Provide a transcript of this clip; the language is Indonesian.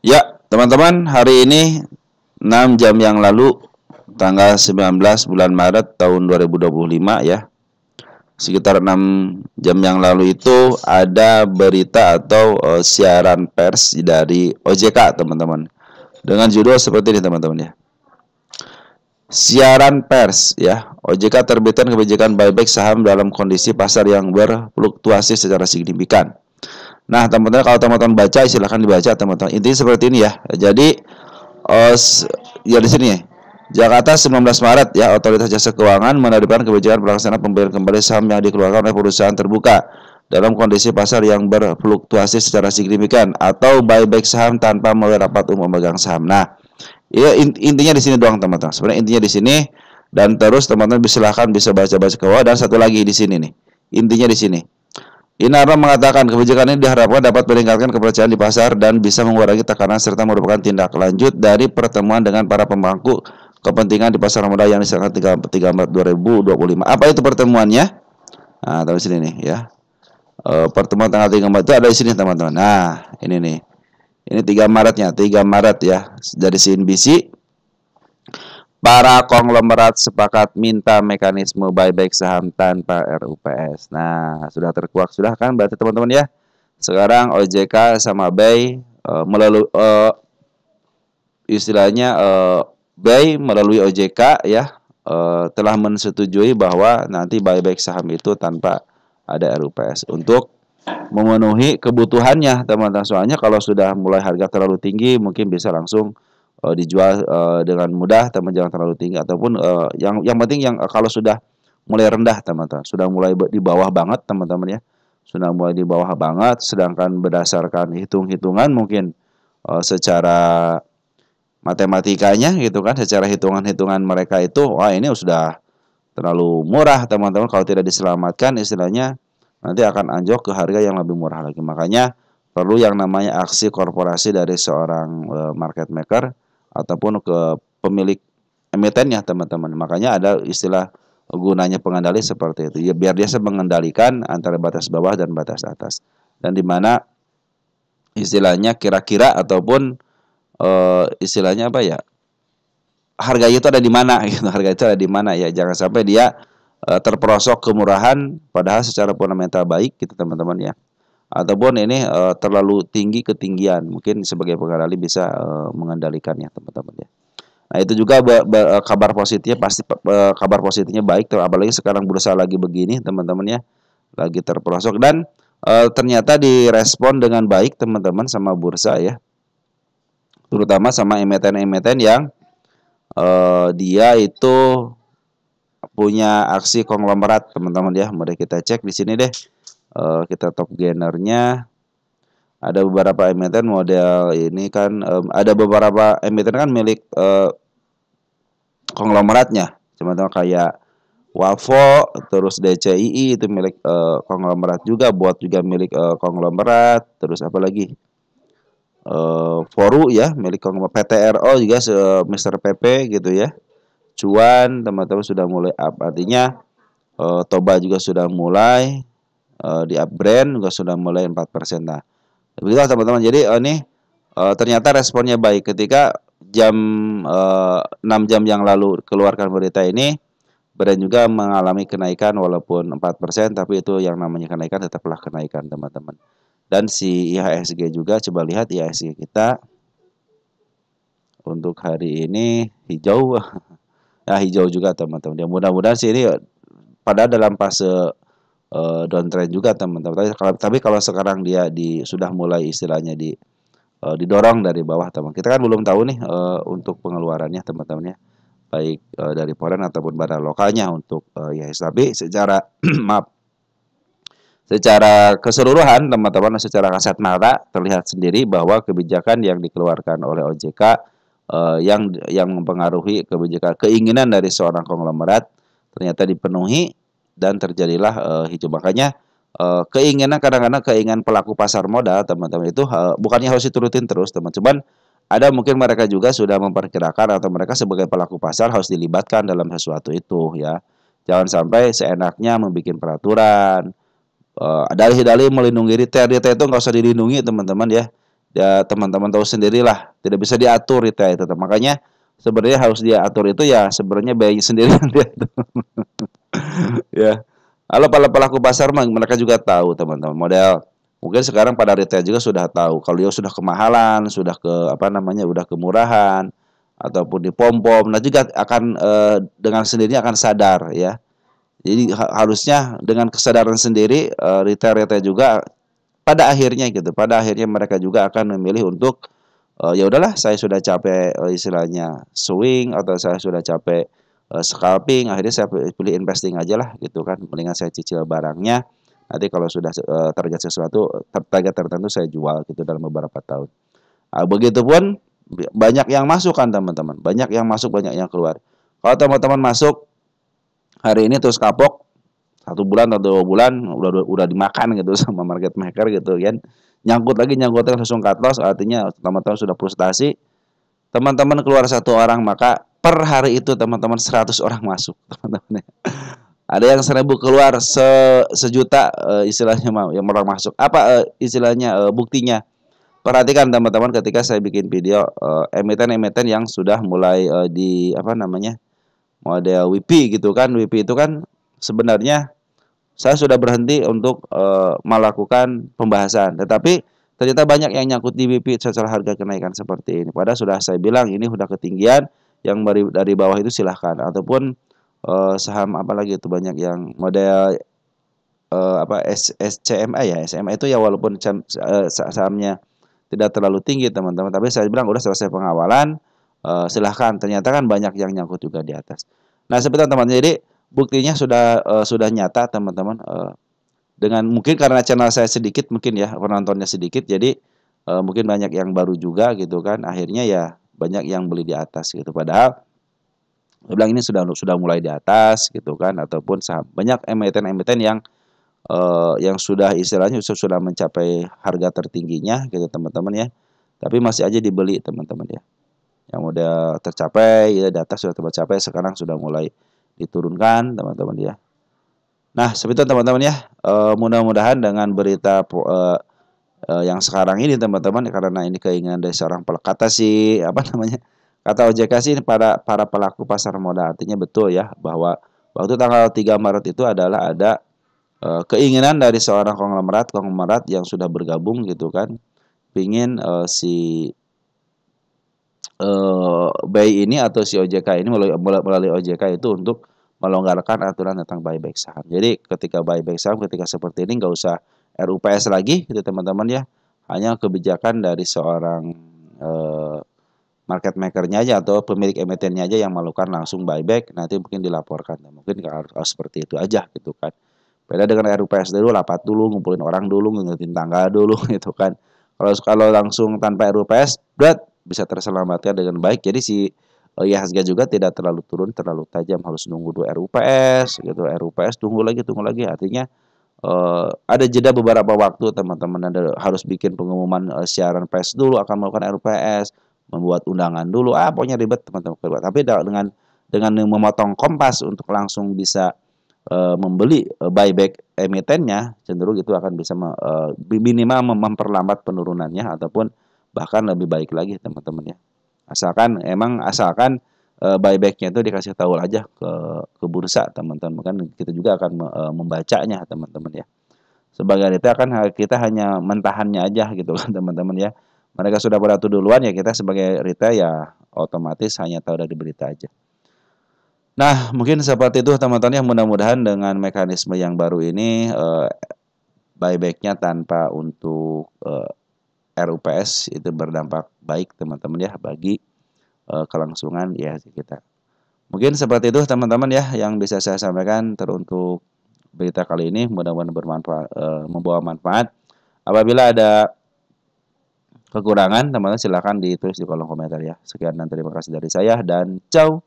Ya, teman-teman, hari ini 6 jam yang lalu, tanggal 19 bulan Maret tahun 2025 ya. Sekitar 6 jam yang lalu itu ada berita atau siaran pers dari OJK, teman-teman. Dengan judul seperti ini, teman-teman ya. Siaran pers ya. OJK terbitkan kebijakan buyback saham dalam kondisi pasar yang berfluktuasi secara signifikan. Nah, teman-teman, kalau teman-teman baca, silahkan dibaca, teman-teman. Intinya seperti ini ya. Jadi, oh, ya di sini ya. Jakarta 19 Maret ya, Otoritas Jasa Keuangan menerbitkan kebijakan pelaksanaan pembelian kembali saham yang dikeluarkan oleh perusahaan terbuka dalam kondisi pasar yang berfluktuasi secara signifikan atau buyback saham tanpa melalui rapat umum pemegang saham. Nah, ya intinya di sini doang, teman-teman. Sebenarnya intinya di sini, dan terus teman-teman silahkan bisa baca-baca ke bawah, dan satu lagi di sini nih. Intinya di sini. Inara mengatakan kebijakan ini diharapkan dapat meningkatkan kepercayaan di pasar dan bisa mengurangi tekanan serta merupakan tindak lanjut dari pertemuan dengan para pemangku kepentingan di pasar modal yang diselenggarakan 3 Maret 2025. Apa itu pertemuannya? Nah, tahu di sini nih ya. Pertemuan tanggal 3 Maret itu ada di sini, teman-teman. Nah, ini nih. Ini 3 Maretnya, 3 Maret ya. Dari CNBC, para konglomerat sepakat minta mekanisme buyback saham tanpa RUPS. Nah, sudah terkuak sudah kan berarti, teman-teman ya. Sekarang OJK sama BEI melalui istilahnya BEI melalui OJK ya telah menyetujui bahwa nanti buyback saham itu tanpa ada RUPS untuk memenuhi kebutuhannya, teman-teman. Soalnya kalau sudah mulai harga terlalu tinggi, mungkin bisa langsung dijual dengan mudah, teman, jangan terlalu tinggi, ataupun yang penting yang kalau sudah mulai rendah, teman-teman, sudah mulai di bawah banget, teman-teman ya, sudah mulai di bawah banget, sedangkan berdasarkan hitung-hitungan mungkin secara matematikanya gitu kan, secara hitungan-hitungan mereka itu, wah ini sudah terlalu murah, teman-teman. Kalau tidak diselamatkan, istilahnya nanti akan anjlok ke harga yang lebih murah lagi. Makanya perlu yang namanya aksi korporasi dari seorang market maker ataupun ke pemilik emitennya, teman-teman. Makanya ada istilah gunanya pengendali seperti itu. Ya, biar dia bisa mengendalikan antara batas bawah dan batas atas. Dan di mana istilahnya kira-kira ataupun istilahnya apa ya? Harga itu ada di mana gitu. Harga itu ada di mana ya. Jangan sampai dia terperosok kemurahan padahal secara fundamental baik gitu, teman-teman ya. Ataupun ini terlalu tinggi ketinggian, mungkin sebagai pengendali bisa mengendalikannya, teman-teman ya. Nah, itu juga kabar positifnya pasti kabar positifnya baik, apalagi sekarang bursa lagi begini, teman-teman ya. Lagi terperosok dan ternyata direspon dengan baik, teman-teman, sama bursa ya. Terutama sama emiten-emiten yang dia itu punya aksi konglomerat, teman-teman ya. Mari kita cek di sini deh. Kita top gainernya. Ada beberapa emiten model ini kan, ada beberapa emiten kan milik konglomeratnya, teman-teman, kayak Wavo, terus DCII itu milik konglomerat juga, buat juga milik konglomerat, terus apa lagi? Foru ya, milik konglomerat, PTRO juga Mr. PP gitu ya. Cuan, teman-teman, sudah mulai up, artinya Toba juga sudah mulai di upbrand juga sudah mulai 4%. Nah, begitu teman-teman. Jadi ini ternyata responnya baik ketika jam 6 jam yang lalu keluarkan berita ini, brand juga mengalami kenaikan walaupun 4%, tapi itu yang namanya kenaikan tetaplah kenaikan, teman-teman. Dan si IHSG juga, coba lihat IHSG kita untuk hari ini hijau. Ya, hijau juga, teman-teman. Ya, mudah-mudahan sih ini pada dalam fase downtrend juga, teman-teman. Tapi kalau sekarang dia sudah mulai istilahnya didorong dari bawah, teman. Kita kan belum tahu nih untuk pengeluarannya, teman-teman ya. Baik dari foreign ataupun barang lokalnya untuk IHSG. Tapi secara maaf, secara keseluruhan, teman-teman, secara kasat mata terlihat sendiri bahwa kebijakan yang dikeluarkan oleh OJK yang mempengaruhi kebijakan keinginan dari seorang konglomerat ternyata dipenuhi dan terjadilah hijau. Makanya keinginan, kadang-kadang keinginan pelaku pasar modal, teman-teman, itu bukannya harus diturutin terus, teman. Cuman ada mungkin mereka juga sudah memperkirakan atau mereka sebagai pelaku pasar harus dilibatkan dalam sesuatu itu ya. Jangan sampai seenaknya membuat peraturan dalih-dalih melindungi retail itu nggak usah dilindungi, teman-teman ya. Ya teman-teman tahu sendirilah, tidak bisa diatur itu ya, itu. Makanya sebenarnya harus diatur itu ya sebenarnya bayi sendiri yang diatur. Ya. Kalau para pelaku pasar mereka juga tahu teman-teman model. Mungkin sekarang pada retail juga sudah tahu kalau dia sudah kemahalan, sudah ke apa namanya, udah kemurahan ataupun di pom-pom, nah juga akan dengan sendirinya akan sadar ya. Jadi harusnya dengan kesadaran sendiri retail-retail juga pada akhirnya gitu, pada akhirnya mereka juga akan memilih untuk ya udahlah saya sudah capek istilahnya swing atau saya sudah capek scalping, akhirnya saya pilih investing aja lah gitu kan, mendingan saya cicil barangnya, nanti kalau sudah target sesuatu, target tertentu saya jual gitu dalam beberapa tahun. Nah, begitupun banyak yang masuk kan teman-teman, banyak yang masuk banyak yang keluar. Kalau teman-teman masuk hari ini terus kapok 1 bulan atau 2 bulan udah dimakan gitu sama market maker gitu kan, nyangkut lagi langsung cut loss, artinya teman-teman sudah frustasi, teman-teman keluar 1 orang, maka per hari itu teman-teman 100 orang masuk teman-teman. Ada yang 1.000 keluar, sejuta istilahnya yang orang masuk. Apa istilahnya buktinya? Perhatikan teman-teman ketika saya bikin video emiten-emiten yang sudah mulai di apa namanya, model WP gitu kan. WP itu kan sebenarnya saya sudah berhenti untuk melakukan pembahasan. Tetapi ternyata banyak yang nyangkut di WP secara harga kenaikan seperti ini. Padahal sudah saya bilang ini sudah ketinggian, yang dari bawah itu silahkan. Ataupun saham apa lagi itu banyak yang model apa SCMA ya. SMA itu ya walaupun sahamnya tidak terlalu tinggi teman-teman. Tapi saya bilang udah selesai pengawalan, silahkan. Ternyata kan banyak yang nyangkut juga di atas. Nah seperti teman-teman, jadi buktinya sudah nyata teman-teman. Dengan mungkin karena channel saya sedikit mungkin ya penontonnya sedikit, jadi mungkin banyak yang baru juga gitu kan. Akhirnya ya banyak yang beli di atas gitu. Padahal saya bilang ini sudah mulai di atas gitu kan, ataupun saham banyak emiten-emiten yang sudah istilahnya sudah mencapai harga tertingginya gitu teman-teman ya. Tapi masih aja dibeli teman-teman ya. Yang udah tercapai ya, data sudah tercapai, sekarang sudah mulai diturunkan teman-teman ya. Nah, seperti itu teman-teman ya. Mudah-mudahan dengan berita yang sekarang ini teman-teman, karena ini keinginan dari seorang kata si apa namanya, kata OJK sih para pelaku pasar modal, artinya betul ya bahwa waktu tanggal 3 Maret itu adalah ada keinginan dari seorang konglomerat yang sudah bergabung gitu kan, pingin si BI ini atau si OJK ini melalui OJK itu untuk melonggarkan aturan tentang buyback saham. Jadi ketika buyback saham, ketika seperti ini nggak usah RUPS lagi gitu teman-teman ya, hanya kebijakan dari seorang market makernya aja atau pemilik emitennya aja yang melakukan langsung buyback, nanti mungkin dilaporkan. Mungkin harus seperti itu aja gitu kan. Beda dengan RUPS dulu, rapat dulu, ngumpulin orang dulu, ngingetin tangga dulu gitu kan. Kalau langsung tanpa RUPS, berat bisa terselamatkan dengan baik. Jadi si IHSG juga tidak terlalu turun terlalu tajam, harus nunggu dulu RUPS gitu. RUPS tunggu lagi. Artinya ada jeda beberapa waktu teman-teman, harus bikin pengumuman siaran pers dulu akan melakukan RUPS, membuat undangan dulu. Pokoknya ribet teman-teman. Tapi dengan memotong Kompas untuk langsung bisa membeli buyback emitennya, cenderung itu akan bisa minimal memperlambat penurunannya ataupun bahkan lebih baik lagi teman-teman ya. Asalkan buybacknya itu dikasih tahu aja ke bursa teman-teman, kan kita juga akan membacanya teman-teman ya. Sebagai kita kan kita hanya mentahannya aja gitu kan teman-teman ya. Mereka sudah pada duluan ya, kita sebagai retail ya otomatis hanya tahu dari berita aja. Nah, mungkin seperti itu teman-teman ya, mudah-mudahan dengan mekanisme yang baru ini buybacknya tanpa untuk RUPS itu berdampak baik teman-teman ya bagi kelangsungan ya kita. Mungkin seperti itu teman-teman ya yang bisa saya sampaikan teruntuk berita kali ini, mudah-mudahan bermanfaat, membawa manfaat. Apabila ada kekurangan teman-teman silakan ditulis di kolom komentar ya. Sekian dan terima kasih dari saya dan ciao.